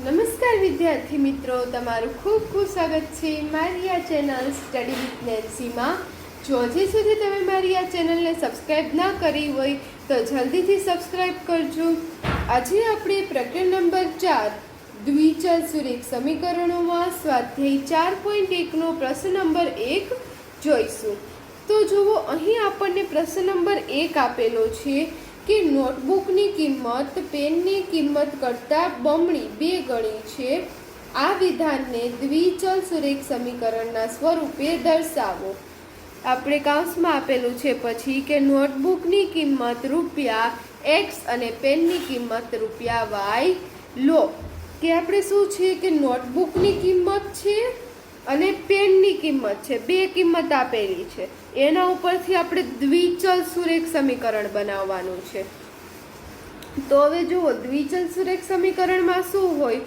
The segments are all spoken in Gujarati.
નમસ્કાર વિદ્યાર્થી મિત્રો, તમારું ખૂબ ખૂબ સ્વાગત છે મારી આ ચેનલ સ્ટડી વિથ નેન્સીમાં। જો હજી સુધી તમે મારી આ ચેનલને સબસ્ક્રાઈબ ના કરી હોય તો જલ્દીથી સબસ્ક્રાઈબ કરજો। આજે આપણે પ્રકરણ નંબર 4 દ્વિચલ સુરેખ સમીકરણોમાં સ્વાધ્યાય 4.1નો પ્રશ્ન નંબર 1 જોઈશું। તો જુઓ, અહીં આપણને પ્રશ્ન નંબર 1 આપેલો છે કે નોટબુકની કિંમત પેનની કિંમત કરતાં બમણી 2 ગણી છે। આ વિધાનને દ્વિચલ સુરેખ સમીકરણના સ્વરૂપે દર્શાવો। આપણે કૌંસમાં આપેલું છે પછી કે નોટબુકની કિંમત રૂપિયા x અને પેનની કિંમત રૂપિયા y લો। કે આપણે શું છે કે નોટબુકની કિંમત છે અને પેનની કિંમત છે, 2 કિંમત આપેલી છે, એના ઉપરથી આપણે દ્વિચલ સુરેખ સમીકરણ બનાવવાનું છે। તો હવે જુઓ, દ્વિચલ સુરેખ સમીકરણમાં શું હોય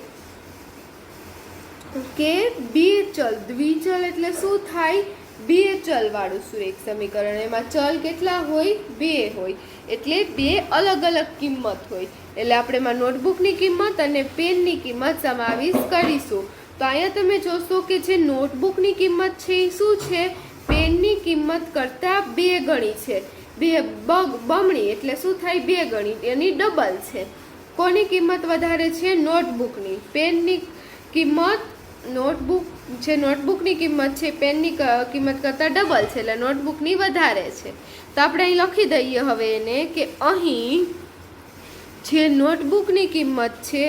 કે 2 ચલ। દ્વિચલ એટલે શું થાય? 2 ચલ વાળું સુરેખ સમીકરણ। એમાં ચલ કેટલા હોય? 2 હોય, એટલે 2 અલગ અલગ કિંમત હોય। એટલે આપણે એમાં નોટબુકની કિંમત અને પેનની કિંમત સમાવેશ કરીશું। તો અહીંયા તમે જોશો કે જે નોટબુકની કિંમત છે એ શું છે? પેનની કિંમત કરતાં 2 ગણી છે। બમણી એટલે શું થાય? 2 ગણી, એની ડબલ છે। કોની કિંમત વધારે છે? નોટબુકની। પેનની કિંમત નોટબુકની કિંમત છે પેનની કિંમત કરતાં ડબલ છે, એટલે નોટબુકની વધારે છે। તો આપણે અહીં લખી દઈએ હવે એને કે અહીં જે નોટબુકની કિંમત છે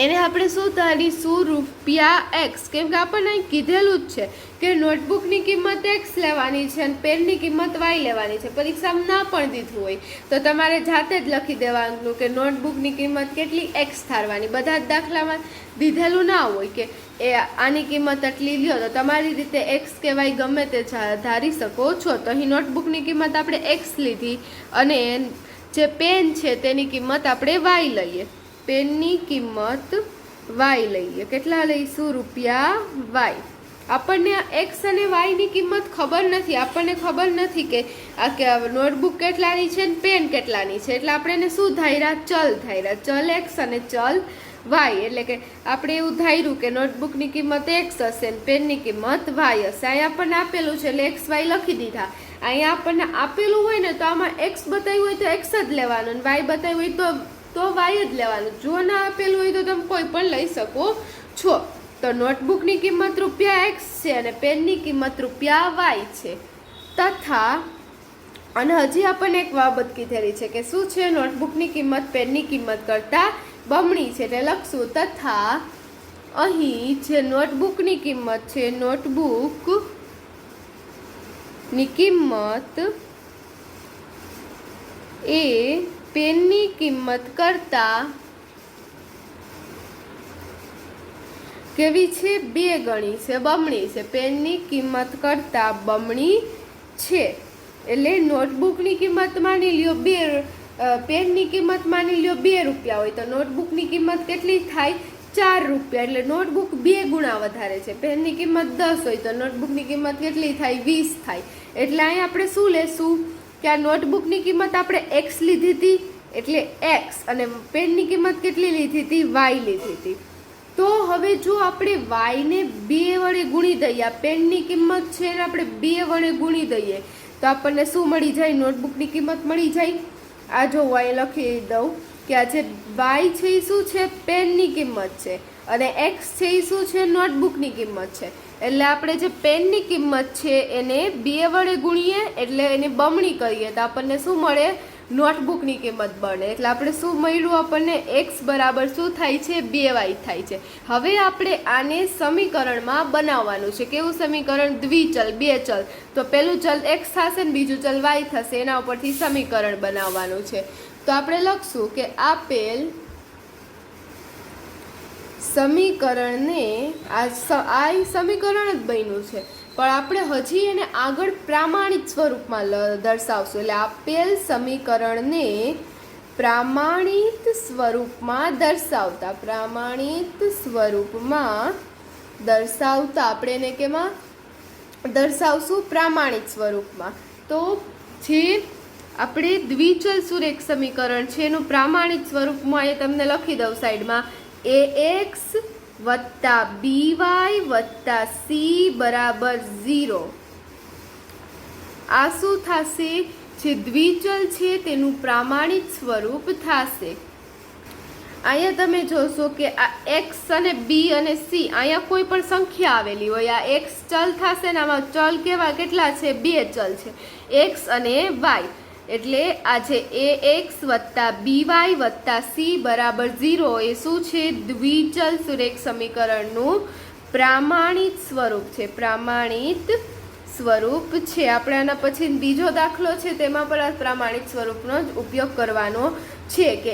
એને આપણે શું ધારીશું? રૂપિયા x। કેમ કે આપણને અહીં કીધેલું જ છે કે નોટબુકની કિંમત x લેવાની છે અને પેનની કિંમત y લેવાની છે। પરીક્ષામાં ના પણ દીધું હોય તો તમારે જાતે જ લખી દેવાનું કે નોટબુકની કિંમત કેટલી x ધારવાની। બધા જ દાખલામાં દીધેલું ના હોય કે એ આની કિંમત આટલી લ્યો, તો તમારી રીતે x કે y ગમે તે ધારી શકો છો। તો અહીં નોટબુકની કિંમત આપણે x લીધી અને જે પેન છે તેની કિંમત આપણે y લઈએ। પેનની કિંમત y લઈએ। કેટલા લઈશું? રૂપિયા y। આપણને x અને y ની કિંમત ખબર નથી। આપણને ખબર નથી કે આ નોટબુક કેટલાની છે અને પેન કેટલાની છે, એટલે આપણે એને શું ધાર્યા? ચલ ધાર્યા। ચલ x અને ચલ y। એટલે કે આપણે એવું ધાર્યું કે નોટબુકની કિંમત x હશે અને પેનની કિંમત y હશે। અહીંયા આપણને આપેલું છે એટલે x y લખી દીધા। અહીંયા આપણને આપેલું હોય ને તો આમાં x બતાવ્યું હોય તો x જ લેવાનું અને y બતાવ્યું હોય તો y જ લેવાનું। જો ના આપેલું હોય તો તમે કોઈ પણ લઈ શકો છો। તો નોટબુકની કિંમત રૂપિયા x છે અને પેનની કિંમત રૂપિયા y છે। તથા અને હજી આપણને એક બાબત કીધેલી છે કે શું છે? નોટબુકની કિંમત પેનની કિંમત કરતાં બમણી છે, એટલે લખશું તથા અહીં જે નોટબુકની કિંમત છે, નોટબુકની કિંમત એ પેનની કિંમત કરતાં કેવી છે? 2 ગણી છે, બમણી છે। પેનની કિંમત કરતાં બમણી છે એટલે નોટબુકની કિંમત માની લ્યો 2, પેનની કિંમત માની લ્યો 2 રૂપિયા હોય તો નોટબુકની કિંમત કેટલી થાય? 4 રૂપિયા। એટલે નોટબુક 2 ગુણા વધારે છે। પેનની કિંમત 10 હોય તો નોટબુકની કિંમત કેટલી થાય? 20 થાય। એટલે અહીં આપણે શું લેશું કે આ નોટબુકની કિંમત આપણે x લીધી હતી એટલે x અને પેનની કિંમત કેટલી લીધી હતી? y લીધી હતી। તો હવે જો આપણે y ને 2 વડે ગુણી દઈએ, આ પેનની કિંમત છે એને આપણે 2 વડે ગુણી દઈએ તો આપણને શું મળી જાય? નોટબુકની કિંમત મળી જાય। આ જો y લખી દઉં કે આ જે y છે એ શું છે? પેનની કિંમત છે અને x છે એ શું છે? નોટબુકની કિંમત છે। એટલે આપણે જે પેનની કિંમત છે એને 2 વડે ગુણીએ એટલે એને બમણી કરીએ તો આપણને શું મળે? નોટબુકની કિંમત બને। એટલે આપણે શું મળ્યું? આપણને x બરાબર શું થાય છે? 2y થાય છે। હવે આપણે આને સમીકરણમાં બનાવવાનું છે। કેવું સમીકરણ? દ્વિચલ, 2 ચલ। તો પેલું ચલ x થશે ને બીજું ચલ y થશે, એના ઉપરથી સમીકરણ બનાવવાનું છે। તો આપણે લખશું કે આપેલ સમીકરણને આ સમીકરણ જ બન્યું છે પણ આપણે હજી એને આગળ પ્રામાણિક સ્વરૂપમાં દર્શાવશું। એટલે આપેલ સમીકરણને પ્રામાણિક સ્વરૂપમાં દર્શાવતા આપણે એને કેમાં દર્શાવશું? પ્રામાણિક સ્વરૂપમાં। તો જે આપણે દ્વિચલ સુરેખ સમીકરણ છે એનું પ્રામાણિક સ્વરૂપમાં એ તમને લખી દઉં સાઈડમાં ax વત્તા by વત્તા c બરાબર 0. આ શું થશે? જે દ્વિચલ છે તેનું પ્રામાણિક સ્વરૂપ થશે. અહીંયા તમે જોશો કે આ x અને b અને c અહીંયા કોઈ પણ સંખ્યા આવેલી હોય, આ x ચલ થશે ને આમાં ચલ કેટલા છે? 2 ચલ છે, x અને y. એટલે આ જે ax વત્તા by વત્તા c બરાબર 0 એ શું છે? દ્વિચલ સુરેખ સમીકરણનું પ્રામાણિક સ્વરૂપ છે. પ્રામાણિક સ્વરૂપ છે. આપણે આના પછી બીજો દાખલો છે તેમાં પણ આ પ્રામાણિક સ્વરૂપનો જ ઉપયોગ કરવાનો છે કે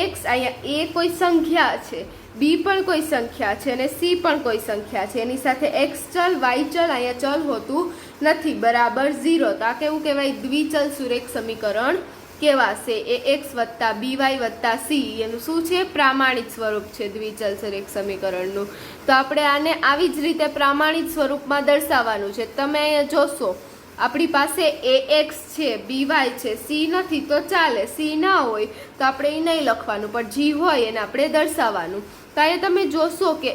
ax અહીંયા a કોઈ સંખ્યા છે, b પણ કોઈ સંખ્યા છે અને c પણ કોઈ સંખ્યા છે, એની સાથે x ચલ y ચલ અહીંયા ચલ હોતું નથી, બરાબર 0. તો આ કેવું કહેવાય? દ્વિચલ સુરેખ સમીકરણ કહેવાશે. ax વત્તા by વત્તા c એનું શું છે? પ્રામાણિક સ્વરૂપ છે દ્વિચલ સુરેખ સમીકરણનું. તો આપણે આને આવી જ રીતે પ્રામાણિક સ્વરૂપમાં દર્શાવવાનું છે. તમે અહીંયા જોશો આપણી પાસે ax છે, by છે, c નથી તો ચાલે, c ના હોય તો આપણે એ નહીં લખવાનું, પણ g હોય એને આપણે દર્શાવવાનું. તો અહીંયા તમે જોશો કે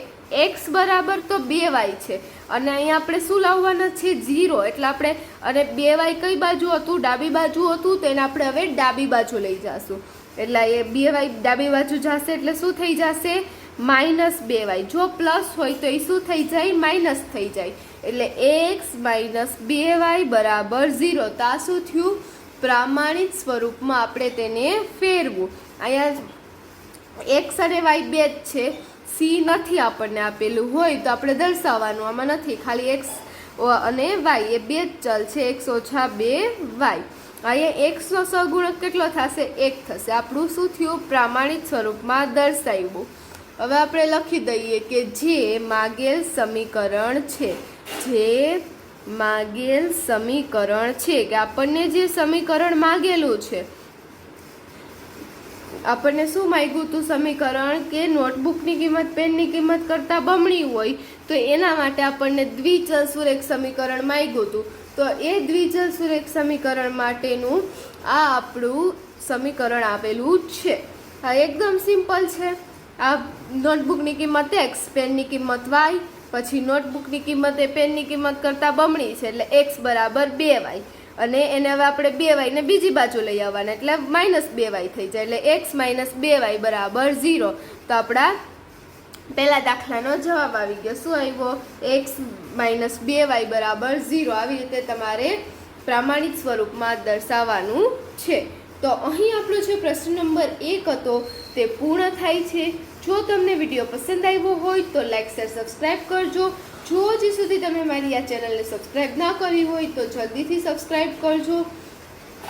x બરાબર તો 2y છે અને અહીંયા આપણે શું લાવવાના છે? 0. એટલે આપણે અને 2y કઈ બાજુ હતું? ડાબી બાજુ હતું, તો એને આપણે હવે ડાબી બાજુ લઈ જઈશું. એટલે એ 2y ડાબી બાજુ જશે એટલે શું થઈ જશે? -2y. જો પ્લસ હોય તો એ શું થઈ જાય? માઇનસ થઈ જાય. એટલે x - 2y બરાબર 0. તો આ શું થયું? પ્રામાણિક સ્વરૂપમાં આપણે તેને ફેરવું. અહીંયા x અને y બે જ છે, c નથી આપણને આપેલું હોય તો આપણે દર્શાવવાનું, આમાં નથી, ખાલી x અને y એ બે જ ચલ છે, x ઓછા 2y. અહીંયા x નો સહગુણક કેટલો થશે? 1 થશે. આપણું શું થયું? પ્રામાણિક સ્વરૂપમાં દર્શાવ્યું. હવે આપણે લખી દઈએ કે જે માગેલ સમીકરણ છે, જે માગેલ સમીકરણ છે કે આપણને જે સમીકરણ માગેલું છે, આપણને શું માંગ્યું હતું સમીકરણ? કે નોટબુકની કિંમત પેનની કિંમત કરતાં બમણી હોય તો એના માટે આપણને દ્વિચલ સુરેખ સમીકરણ માંગ્યું હતું. તો એ દ્વિચલ સુરેખ સમીકરણ માટેનું આ આપણું સમીકરણ આવેલું છે. આ એકદમ સિમ્પલ છે. આ નોટબુકની કિંમત x, પેનની કિંમત y, પછી નોટબુકની કિંમત એ પેનની કિંમત કરતાં બમણી છે એટલે x બરાબર 2y, અને એને હવે આપણે 2y ને બીજી બાજુ લઈ આવવાના એટલે -2y થઈ જાય. એટલે x - 2y બરાબર 0. તો આપણા પહેલા દાખલાનો જવાબ આવી ગયો. શું આવ્યો? x - 2y બરાબર 0. આવી રીતે તમારે પ્રામાણિક સ્વરૂપમાં દર્શાવવાનું છે. તો અહીં આપણો જે પ્રશ્ન નંબર 1 હતો તે પૂર્ણ થાય છે. જો તમને વિડીયો પસંદ આવ્યો હોય તો લાઈક, શેર, સબસ્ક્રાઈબ કરજો. જો હજી સુધી તમે મારી આ ચેનલને સબસ્ક્રાઈબ ના કરી હોય તો જલ્દીથી સબસ્ક્રાઈબ કરજો.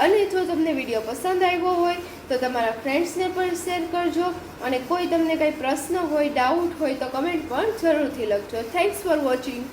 અને જો તમને વિડીયો પસંદ આવ્યો હોય તો તમારા ફ્રેન્ડ્સને પણ શેર કરજો. અને કોઈ તમને કંઈ પ્રશ્ન હોય, ડાઉટ હોય તો કમેન્ટ પણ જરૂરથી લખજો. Thanks for watching.